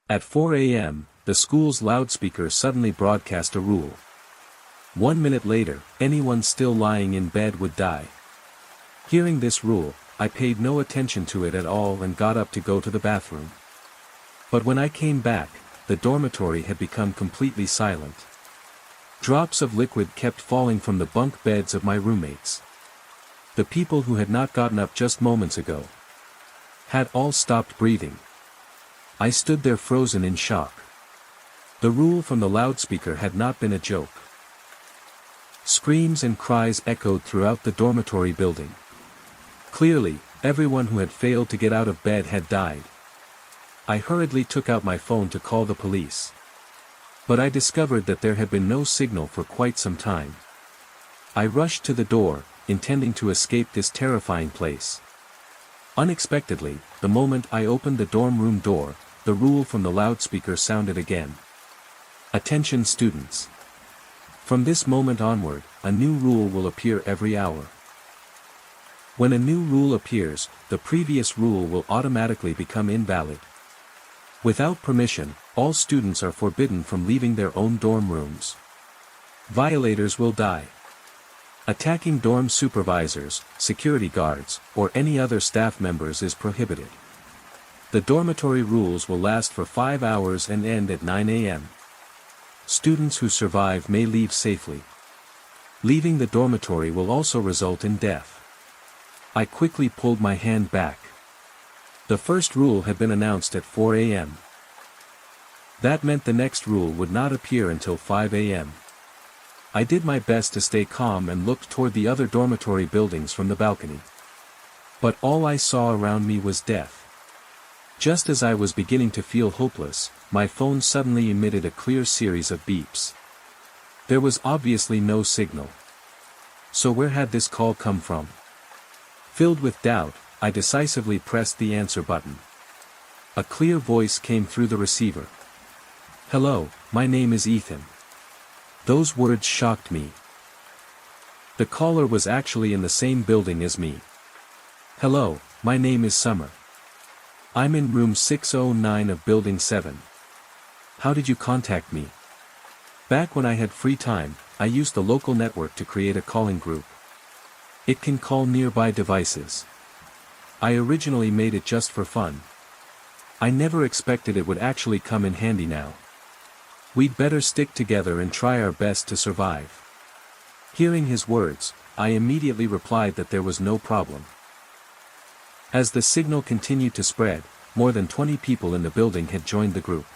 At 4 a.m., the school's loudspeaker suddenly broadcast a rule. 1 minute later, anyone still lying in bed would die. Hearing this rule, I paid no attention to it at all and got up to go to the bathroom. But when I came back, the dormitory had become completely silent. Drops of liquid kept falling from the bunk beds of my roommates. The people who had not gotten up just moments ago had all stopped breathing. I stood there frozen in shock. The rule from the loudspeaker had not been a joke. Screams and cries echoed throughout the dormitory building. Clearly, everyone who had failed to get out of bed had died. I hurriedly took out my phone to call the police. But I discovered that there had been no signal for quite some time. I rushed to the door, intending to escape this terrifying place. Unexpectedly, the moment I opened the dorm room door, the rule from the loudspeaker sounded again. Attention students. From this moment onward, a new rule will appear every hour. When a new rule appears, the previous rule will automatically become invalid. Without permission, all students are forbidden from leaving their own dorm rooms. Violators will die. Attacking dorm supervisors, security guards, or any other staff members is prohibited. The dormitory rules will last for 5 hours and end at 9 a.m. Students who survive may leave safely. Leaving the dormitory will also result in death. I quickly pulled my hand back. The first rule had been announced at 4 a.m. That meant the next rule would not appear until 5 a.m. I did my best to stay calm and looked toward the other dormitory buildings from the balcony. But all I saw around me was death. Just as I was beginning to feel hopeless, my phone suddenly emitted a clear series of beeps. There was obviously no signal. So where had this call come from? Filled with doubt, I decisively pressed the answer button. A clear voice came through the receiver. "Hello, my name is Ethan." Those words shocked me. The caller was actually in the same building as me. "Hello, my name is Summer. I'm in room 609 of Building 7. How did you contact me?" Back when I had free time, I used the local network to create a calling group. It can call nearby devices. I originally made it just for fun. I never expected it would actually come in handy now. We'd better stick together and try our best to survive. Hearing his words, I immediately replied that there was no problem. As the signal continued to spread, more than 20 people in the building had joined the group.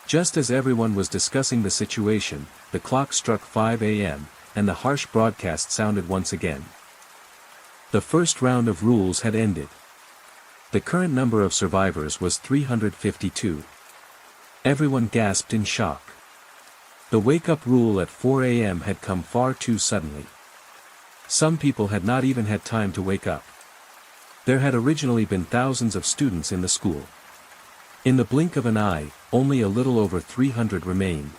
Just as everyone was discussing the situation, the clock struck 5 a.m., and the harsh broadcast sounded once again. The first round of rules had ended. The current number of survivors was 352. Everyone gasped in shock. The wake-up rule at 4 a.m. had come far too suddenly. Some people had not even had time to wake up. There had originally been thousands of students in the school. In the blink of an eye, only a little over 300 remained.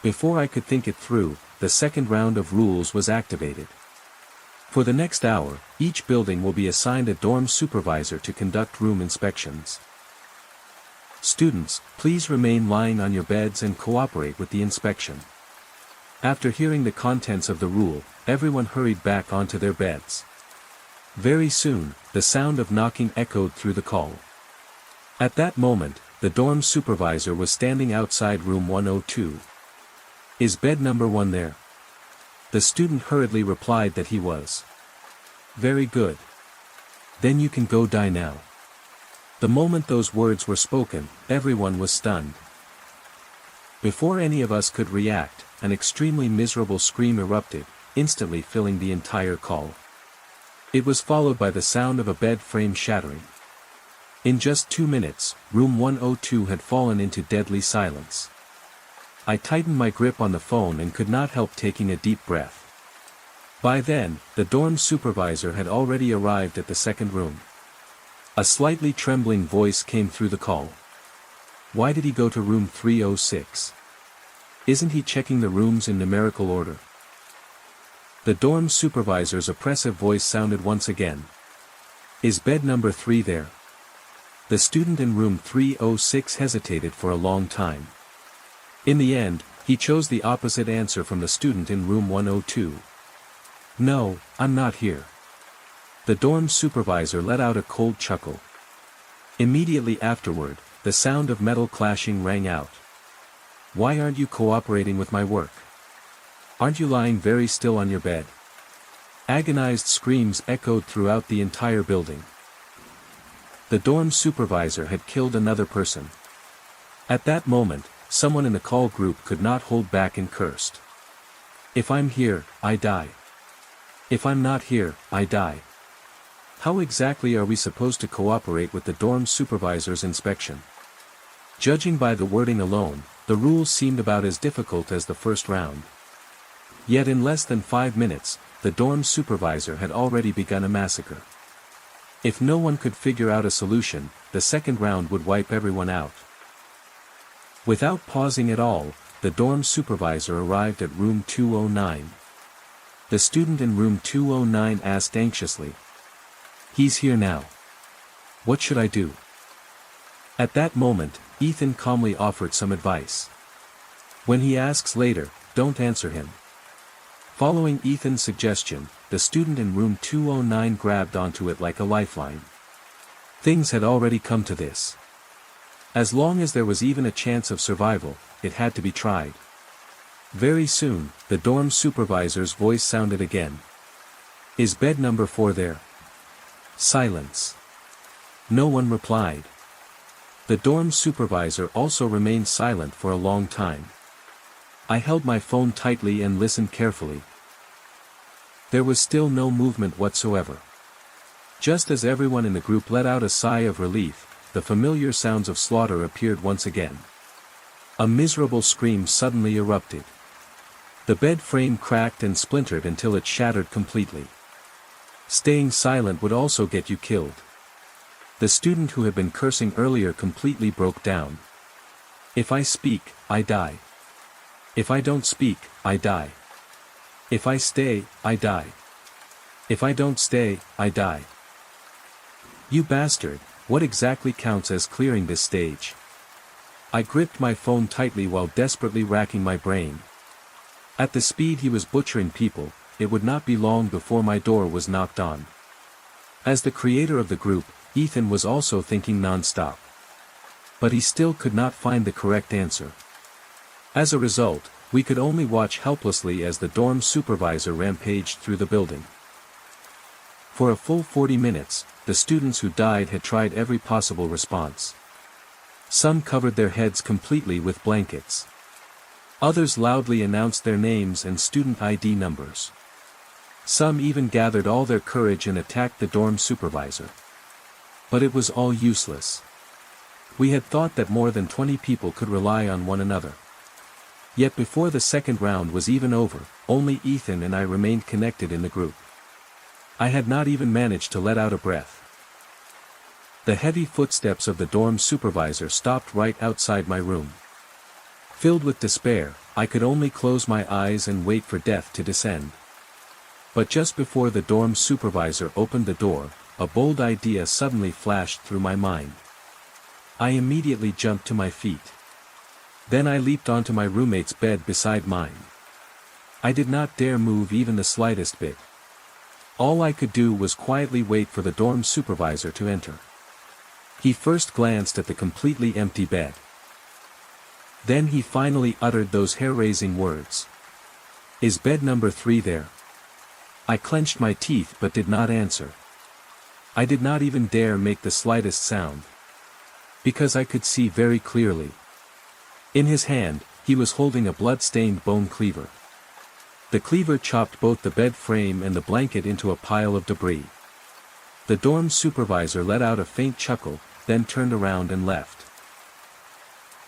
Before I could think it through, the second round of rules was activated. For the next hour, each building will be assigned a dorm supervisor to conduct room inspections. Students, please remain lying on your beds and cooperate with the inspection. After hearing the contents of the rule, everyone hurried back onto their beds. Very soon, the sound of knocking echoed through the call. At that moment, the dorm supervisor was standing outside room 102. "Is bed number 1 there?" The student hurriedly replied that he was. "Very good. Then you can go die now." The moment those words were spoken, everyone was stunned. Before any of us could react, an extremely miserable scream erupted, instantly filling the entire call. It was followed by the sound of a bed frame shattering. In just 2 minutes, room 102 had fallen into deadly silence. I tightened my grip on the phone and could not help taking a deep breath. By then, the dorm supervisor had already arrived at the second room. A slightly trembling voice came through the call. "Why did he go to room 306? Isn't he checking the rooms in numerical order?" The dorm supervisor's oppressive voice sounded once again. "Is bed number 3 there?" The student in room 306 hesitated for a long time. In the end, he chose the opposite answer from the student in room 102. "No, I'm not here." The dorm supervisor let out a cold chuckle. Immediately afterward, the sound of metal clashing rang out. "Why aren't you cooperating with my work? Aren't you lying very still on your bed?" Agonized screams echoed throughout the entire building. The dorm supervisor had killed another person. At that moment, someone in the call group could not hold back and cursed. "If I'm here, I die. If I'm not here, I die." How exactly are we supposed to cooperate with the dorm supervisor's inspection? Judging by the wording alone, the rules seemed about as difficult as the first round. Yet in less than 5 minutes, the dorm supervisor had already begun a massacre. If no one could figure out a solution, the second round would wipe everyone out. Without pausing at all, the dorm supervisor arrived at room 209. The student in room 209 asked anxiously, "He's here now. What should I do?" At that moment, Ethan calmly offered some advice. "When he asks later, don't answer him." Following Ethan's suggestion, the student in room 209 grabbed onto it like a lifeline. Things had already come to this. As long as there was even a chance of survival, it had to be tried. Very soon, the dorm supervisor's voice sounded again. "Is bed number 4 there?" Silence. No one replied. The dorm supervisor also remained silent for a long time. I held my phone tightly and listened carefully. There was still no movement whatsoever. Just as everyone in the group let out a sigh of relief, the familiar sounds of slaughter appeared once again. A miserable scream suddenly erupted. The bed frame cracked and splintered until it shattered completely. Staying silent would also get you killed. The student who had been cursing earlier completely broke down. "If I speak, I die. If I don't speak, I die. If I stay, I die. If I don't stay, I die." "You bastard, what exactly counts as clearing this stage?" I gripped my phone tightly while desperately racking my brain. At the speed he was butchering people, it would not be long before my door was knocked on. As the creator of the group, Ethan was also thinking non-stop. But he still could not find the correct answer. As a result, we could only watch helplessly as the dorm supervisor rampaged through the building. For a full 40 minutes, the students who died had tried every possible response. Some covered their heads completely with blankets. Others loudly announced their names and student ID numbers. Some even gathered all their courage and attacked the dorm supervisor. But it was all useless. We had thought that more than 20 people could rely on one another. Yet before the second round was even over, only Ethan and I remained connected in the group. I had not even managed to let out a breath. The heavy footsteps of the dorm supervisor stopped right outside my room. Filled with despair, I could only close my eyes and wait for death to descend. But just before the dorm supervisor opened the door, a bold idea suddenly flashed through my mind. I immediately jumped to my feet. Then I leaped onto my roommate's bed beside mine. I did not dare move even the slightest bit. All I could do was quietly wait for the dorm supervisor to enter. He first glanced at the completely empty bed. Then he finally uttered those hair-raising words. "Is bed number 3 there?" I clenched my teeth but did not answer. I did not even dare make the slightest sound. Because I could see very clearly. In his hand, he was holding a blood-stained bone cleaver. The cleaver chopped both the bed frame and the blanket into a pile of debris. The dorm supervisor let out a faint chuckle, then turned around and left.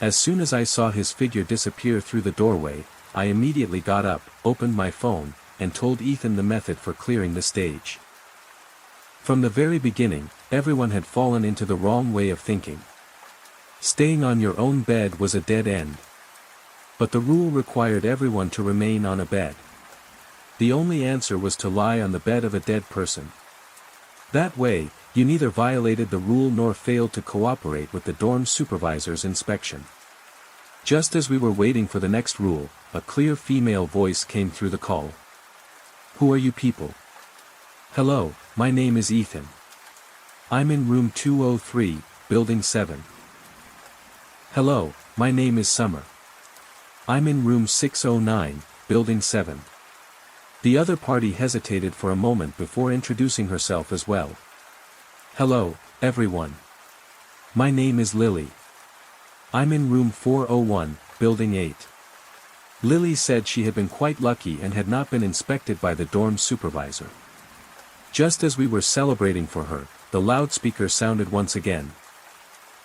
As soon as I saw his figure disappear through the doorway, I immediately got up, opened my phone, and told Ethan the method for clearing the stage. From the very beginning, everyone had fallen into the wrong way of thinking. Staying on your own bed was a dead end. But the rule required everyone to remain on a bed. The only answer was to lie on the bed of a dead person. That way, You neither violated the rule nor failed to cooperate with the dorm supervisor's inspection. Just as we were waiting for the next rule, a clear female voice came through the call. Who are you people? Hello, my name is Ethan. I'm in room 203, building 7. Hello, my name is Summer. I'm in room 609, building 7. The other party hesitated for a moment before introducing herself as well. Hello, everyone. My name is Lily. I'm in room 401, building 8. Lily said she had been quite lucky and had not been inspected by the dorm supervisor. Just as we were celebrating for her, the loudspeaker sounded once again.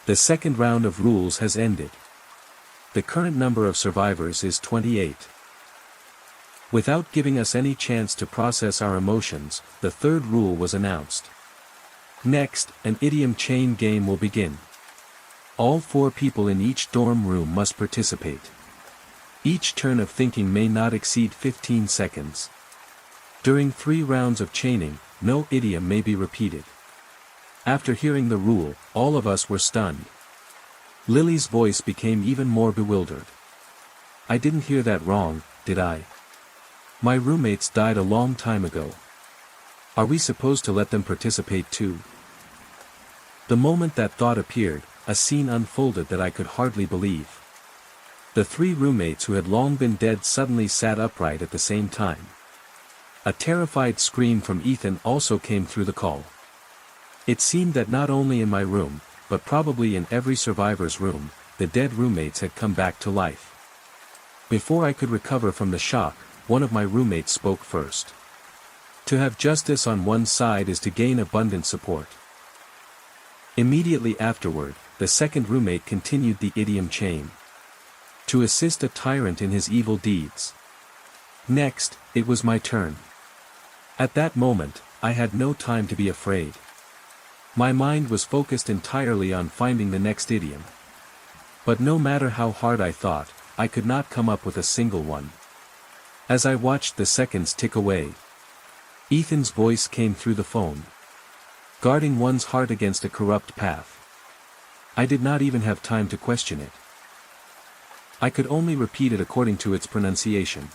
The second round of rules has ended. The current number of survivors is 28. Without giving us any chance to process our emotions, the third rule was announced. Next, an idiom chain game will begin. All 4 people in each dorm room must participate. Each turn of thinking may not exceed 15 seconds. During 3 rounds of chaining, no idiom may be repeated. After hearing the rule, all of us were stunned. Lily's voice became even more bewildered. I didn't hear that wrong, did I? My roommates died a long time ago. Are we supposed to let them participate too? The moment that thought appeared, a scene unfolded that I could hardly believe. The 3 roommates who had long been dead suddenly sat upright at the same time. A terrified scream from Ethan also came through the call. It seemed that not only in my room, but probably in every survivor's room, the dead roommates had come back to life. Before I could recover from the shock, one of my roommates spoke first. To have justice on one side is to gain abundant support. Immediately afterward, the second roommate continued the idiom chain. To assist a tyrant in his evil deeds. Next, it was my turn. At that moment, I had no time to be afraid. My mind was focused entirely on finding the next idiom. But no matter how hard I thought, I could not come up with a single one. As I watched the seconds tick away, Ethan's voice came through the phone. Guarding one's heart against a corrupt path. I did not even have time to question it. I could only repeat it according to its pronunciation.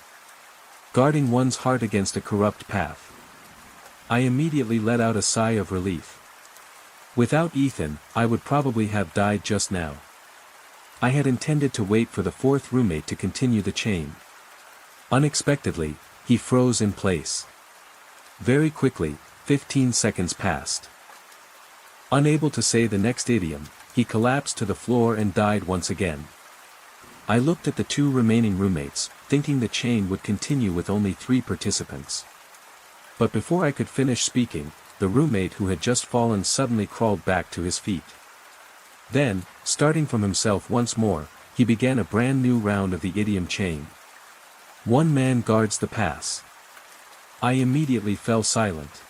Guarding one's heart against a corrupt path. I immediately let out a sigh of relief. Without Ethan, I would probably have died just now. I had intended to wait for the 4th roommate to continue the chain. Unexpectedly, he froze in place. Very quickly, 15 seconds passed. Unable to say the next idiom, he collapsed to the floor and died once again. I looked at the 2 remaining roommates, thinking the chain would continue with only 3 participants. But before I could finish speaking, the roommate who had just fallen suddenly crawled back to his feet. Then, starting from himself once more, he began a brand new round of the idiom chain. One man guards the pass. I immediately fell silent.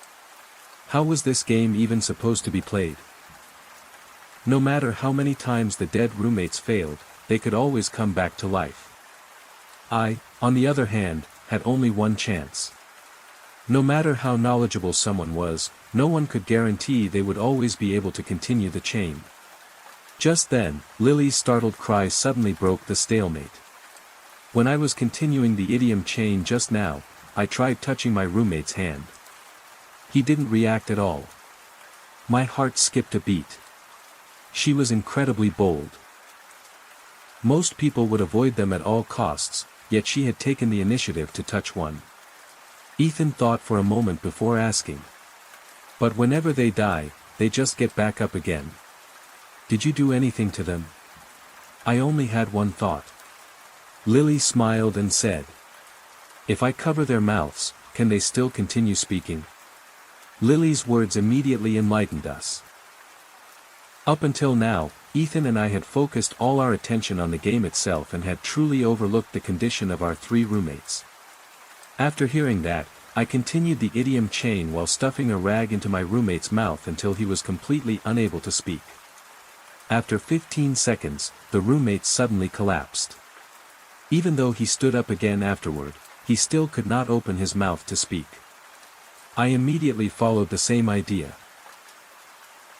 How was this game even supposed to be played? No matter how many times the dead roommates failed, they could always come back to life. I, on the other hand, had only one chance. No matter how knowledgeable someone was, no one could guarantee they would always be able to continue the chain. Just then, Lily's startled cry suddenly broke the stalemate. When I was continuing the idiom chain just now, I tried touching my roommate's hand. He didn't react at all. My heart skipped a beat. She was incredibly bold. Most people would avoid them at all costs, yet she had taken the initiative to touch one. Ethan thought for a moment before asking. But whenever they die, they just get back up again. Did you do anything to them? I only had one thought. Lily smiled and said. If I cover their mouths, can they still continue speaking? Lily's words immediately enlightened us. Up until now, Ethan and I had focused all our attention on the game itself and had truly overlooked the condition of our 3 roommates. After hearing that, I continued the idiom chain while stuffing a rag into my roommate's mouth until he was completely unable to speak. After 15 seconds, the roommate suddenly collapsed. Even though he stood up again afterward, he still could not open his mouth to speak. I immediately followed the same idea.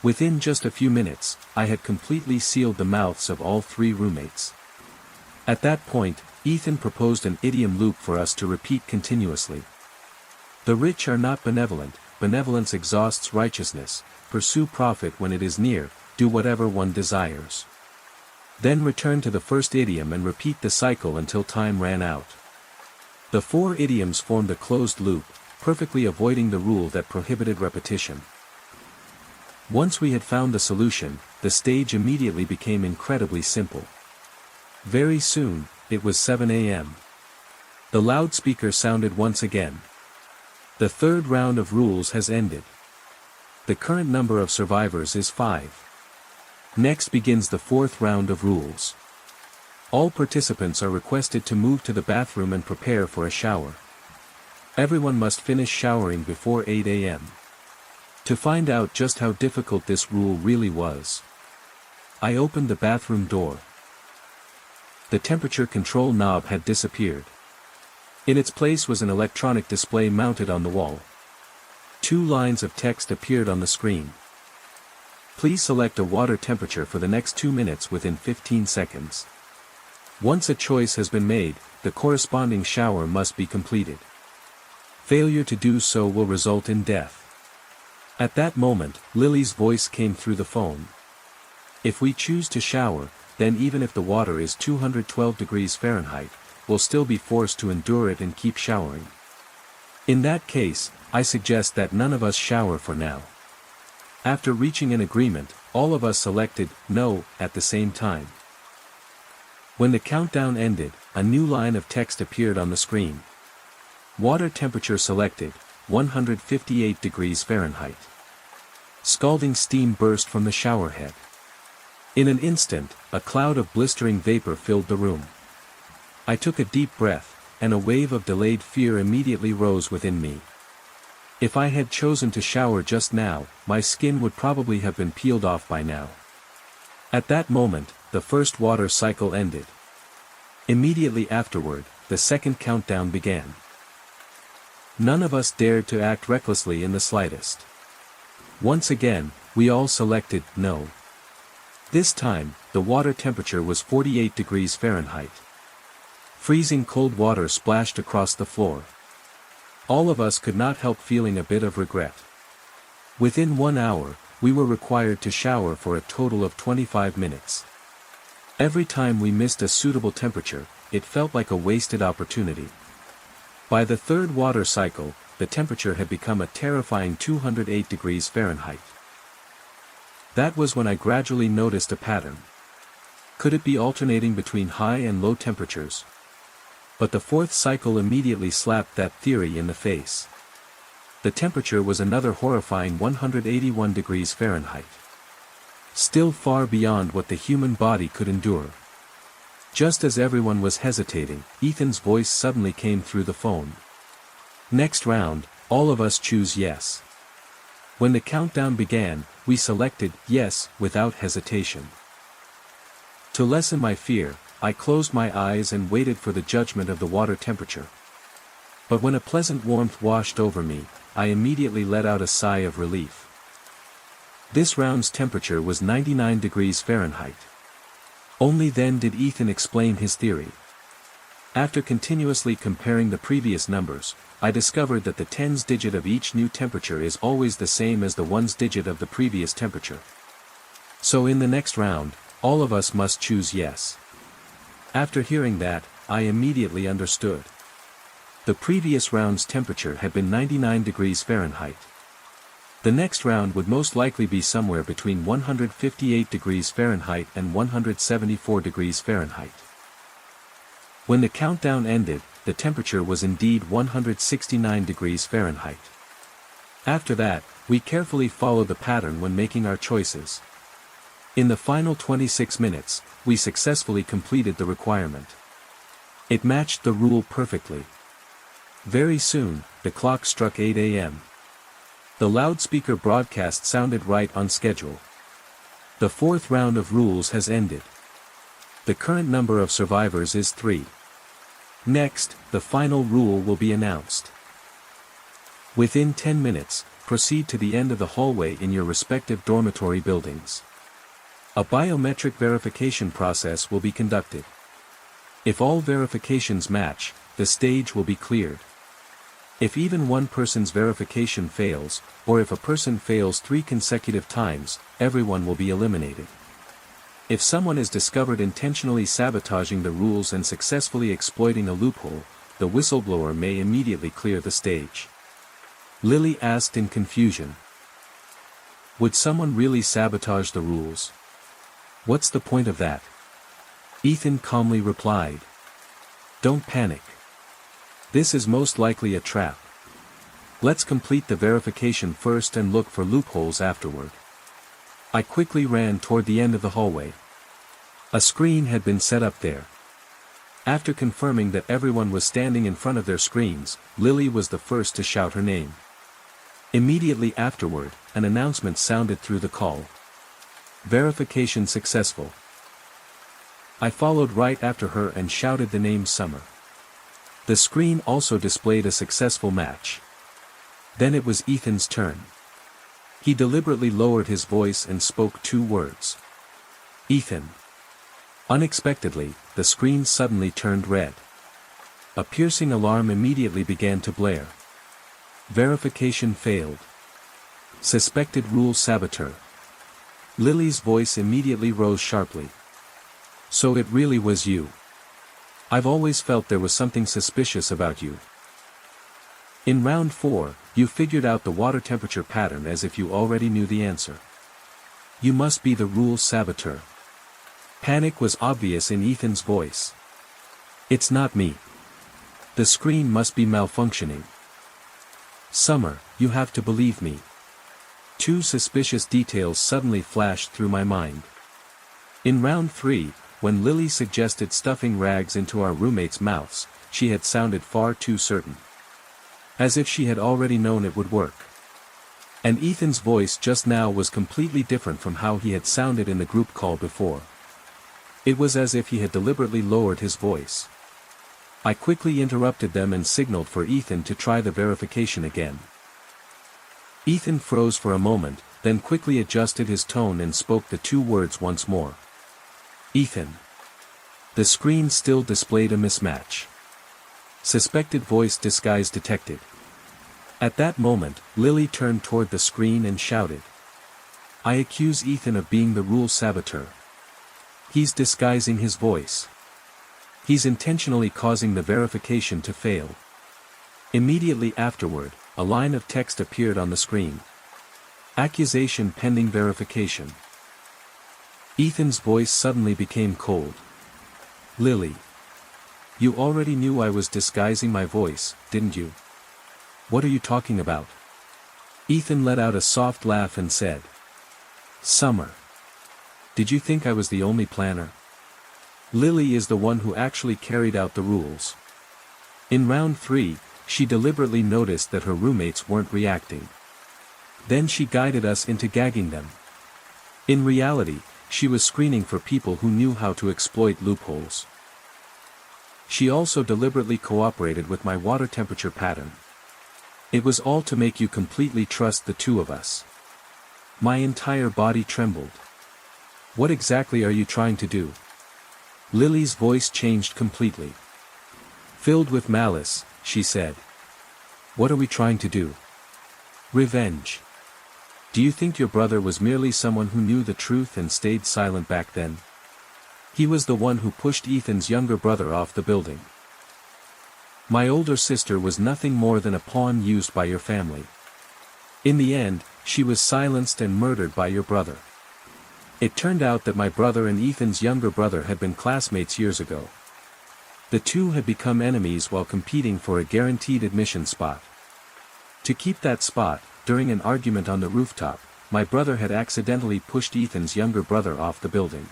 Within just a few minutes, I had completely sealed the mouths of all 3 roommates. At that point, Ethan proposed an idiom loop for us to repeat continuously. The rich are not benevolent, benevolence exhausts righteousness, pursue profit when it is near, do whatever one desires. Then return to the first idiom and repeat the cycle until time ran out. The 4 idioms formed a closed loop, perfectly avoiding the rule that prohibited repetition. Once we had found the solution, the stage immediately became incredibly simple. Very soon, it was 7 a.m. The loudspeaker sounded once again. The 3rd round of rules has ended. The current number of survivors is 5. Next begins the 4th round of rules. All participants are requested to move to the bathroom and prepare for a shower. Everyone must finish showering before 8 a.m. To find out just how difficult this rule really was, I opened the bathroom door. The temperature control knob had disappeared. In its place was an electronic display mounted on the wall. 2 lines of text appeared on the screen. Please select a water temperature for the next 2 minutes within 15 seconds. Once a choice has been made, the corresponding shower must be completed. Failure to do so will result in death. At that moment, Lily's voice came through the phone. If we choose to shower, then even if the water is 212 degrees Fahrenheit, we'll still be forced to endure it and keep showering. In that case, I suggest that none of us shower for now. After reaching an agreement, all of us selected no at the same time. When the countdown ended, a new line of text appeared on the screen. Water temperature selected, 158 degrees Fahrenheit. Scalding steam burst from the shower head. In an instant, a cloud of blistering vapor filled the room. I took a deep breath, and a wave of delayed fear immediately rose within me. If I had chosen to shower just now, my skin would probably have been peeled off by now. At that moment, the first water cycle ended. Immediately afterward, the second countdown began. None of us dared to act recklessly in the slightest. Once again, we all selected no. This time, the water temperature was 48 degrees Fahrenheit. Freezing cold water splashed across the floor. All of us could not help feeling a bit of regret. Within 1 hour, we were required to shower for a total of 25 minutes. Every time we missed a suitable temperature, it felt like a wasted opportunity. By the 3rd water cycle, the temperature had become a terrifying 208 degrees Fahrenheit. That was when I gradually noticed a pattern. Could it be alternating between high and low temperatures? But the 4th cycle immediately slapped that theory in the face. The temperature was another horrifying 181 degrees Fahrenheit. Still far beyond what the human body could endure. Just as everyone was hesitating, Ethan's voice suddenly came through the phone. Next round, all of us choose yes. When the countdown began, we selected yes without hesitation. To lessen my fear, I closed my eyes and waited for the judgment of the water temperature. But when a pleasant warmth washed over me, I immediately let out a sigh of relief. This round's temperature was 99 degrees Fahrenheit. Only then did Ethan explain his theory. After continuously comparing the previous numbers, I discovered that the tens digit of each new temperature is always the same as the ones digit of the previous temperature. So in the next round, all of us must choose yes. After hearing that, I immediately understood. The previous round's temperature had been 99 degrees Fahrenheit. The next round would most likely be somewhere between 158 degrees Fahrenheit and 174 degrees Fahrenheit. When the countdown ended, the temperature was indeed 169 degrees Fahrenheit. After that, we carefully followed the pattern when making our choices. In the final 26 minutes, we successfully completed the requirement. It matched the rule perfectly. Very soon, the clock struck 8 a.m. The loudspeaker broadcast sounded right on schedule. The 4th round of rules has ended. The current number of survivors is 3. Next, the final rule will be announced. Within 10 minutes, proceed to the end of the hallway in your respective dormitory buildings. A biometric verification process will be conducted. If all verifications match, the stage will be cleared. If even one person's verification fails, or if a person fails 3 consecutive times, everyone will be eliminated. If someone is discovered intentionally sabotaging the rules and successfully exploiting a loophole, the whistleblower may immediately clear the stage. Lily asked in confusion. Would someone really sabotage the rules? What's the point of that? Ethan calmly replied. Don't panic. This is most likely a trap. Let's complete the verification first and look for loopholes afterward. I quickly ran toward the end of the hallway. A screen had been set up there. After confirming that everyone was standing in front of their screens, Lily was the first to shout her name. Immediately afterward, an announcement sounded through the call. Verification successful. I followed right after her and shouted the name Summer. The screen also displayed a successful match. Then it was Ethan's turn. He deliberately lowered his voice and spoke 2 words. Ethan. Unexpectedly, the screen suddenly turned red. A piercing alarm immediately began to blare. Verification failed. Suspected rule saboteur. Lily's voice immediately rose sharply. So it really was you. I've always felt there was something suspicious about you. In round 4, you figured out the water temperature pattern as if you already knew the answer. You must be the rule saboteur. Panic was obvious in Ethan's voice. It's not me. The screen must be malfunctioning. Summer, you have to believe me. 2 suspicious details suddenly flashed through my mind. In round 3, when Lily suggested stuffing rags into our roommates' mouths, she had sounded far too certain. As if she had already known it would work. And Ethan's voice just now was completely different from how he had sounded in the group call before. It was as if he had deliberately lowered his voice. I quickly interrupted them and signaled for Ethan to try the verification again. Ethan froze for a moment, then quickly adjusted his tone and spoke the 2 words once more. Ethan. The screen still displayed a mismatch. Suspected voice disguise detected. At that moment, Lily turned toward the screen and shouted. I accuse Ethan of being the rule saboteur. He's disguising his voice. He's intentionally causing the verification to fail. Immediately afterward, a line of text appeared on the screen. Accusation pending verification. Ethan's voice suddenly became cold. Lily. You already knew I was disguising my voice, didn't you? What are you talking about? Ethan let out a soft laugh and said. Summer. Did you think I was the only planner? Lily is the one who actually carried out the rules. In round 3, she deliberately noticed that her roommates weren't reacting. Then she guided us into gagging them. In reality, she was screening for people who knew how to exploit loopholes. She also deliberately cooperated with my water temperature pattern. It was all to make you completely trust the 2 of us. My entire body trembled. What exactly are you trying to do? Lily's voice changed completely. Filled with malice, she said. What are we trying to do? Revenge. Do you think your brother was merely someone who knew the truth and stayed silent back then? He was the one who pushed Ethan's younger brother off the building. My older sister was nothing more than a pawn used by your family. In the end, she was silenced and murdered by your brother. It turned out that my brother and Ethan's younger brother had been classmates years ago. The 2 had become enemies while competing for a guaranteed admission spot. To keep that spot, during an argument on the rooftop, my brother had accidentally pushed Ethan's younger brother off the building.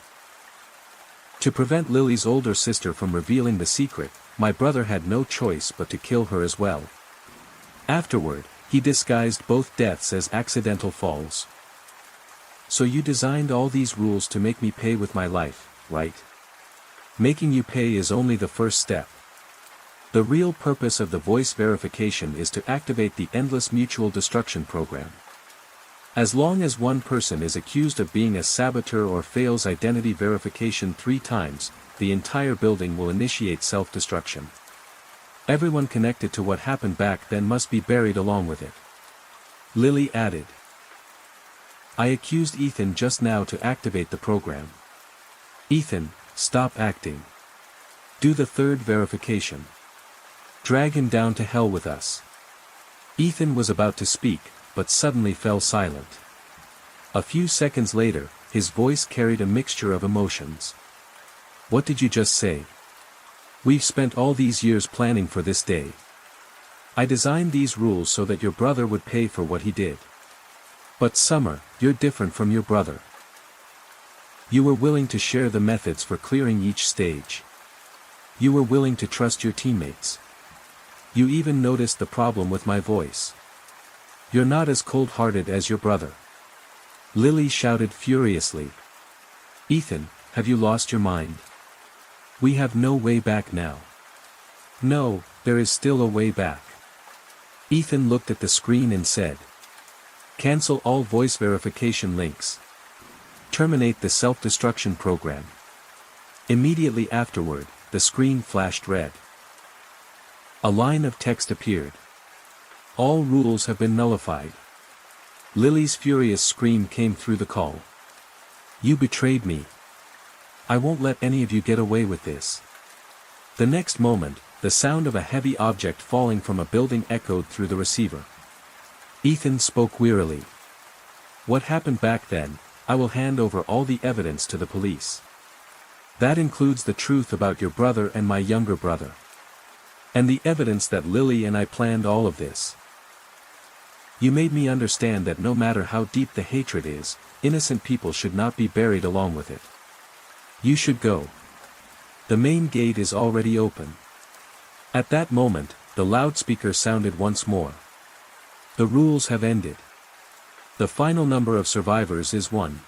To prevent Lily's older sister from revealing the secret, my brother had no choice but to kill her as well. Afterward, he disguised both deaths as accidental falls. So you designed all these rules to make me pay with my life, right? Making you pay is only the first step. The real purpose of the voice verification is to activate the endless mutual destruction program. As long as one person is accused of being a saboteur or fails identity verification 3 times, the entire building will initiate self-destruction. Everyone connected to what happened back then must be buried along with it. Lily added. I accused Ethan just now to activate the program. Ethan, stop acting. Do the 3rd verification. Drag him down to hell with us. Ethan was about to speak, but suddenly fell silent. A few seconds later, his voice carried a mixture of emotions. What did you just say? We've spent all these years planning for this day. I designed these rules so that your brother would pay for what he did. But Summer, you're different from your brother. You were willing to share the methods for clearing each stage. You were willing to trust your teammates. You even noticed the problem with my voice. You're not as cold-hearted as your brother. Lily shouted furiously. Ethan, have you lost your mind? We have no way back now. No, there is still a way back. Ethan looked at the screen and said. Cancel all voice verification links. Terminate the self-destruction program. Immediately afterward, the screen flashed red. A line of text appeared. All rules have been nullified. Lily's furious scream came through the call. You betrayed me. I won't let any of you get away with this. The next moment, the sound of a heavy object falling from a building echoed through the receiver. Ethan spoke wearily. What happened back then, I will hand over all the evidence to the police. That includes the truth about your brother and my younger brother. And the evidence that Lily and I planned all of this. You made me understand that no matter how deep the hatred is, innocent people should not be buried along with it. You should go. The main gate is already open. At that moment, the loudspeaker sounded once more. The rules have ended. The final number of survivors is 1.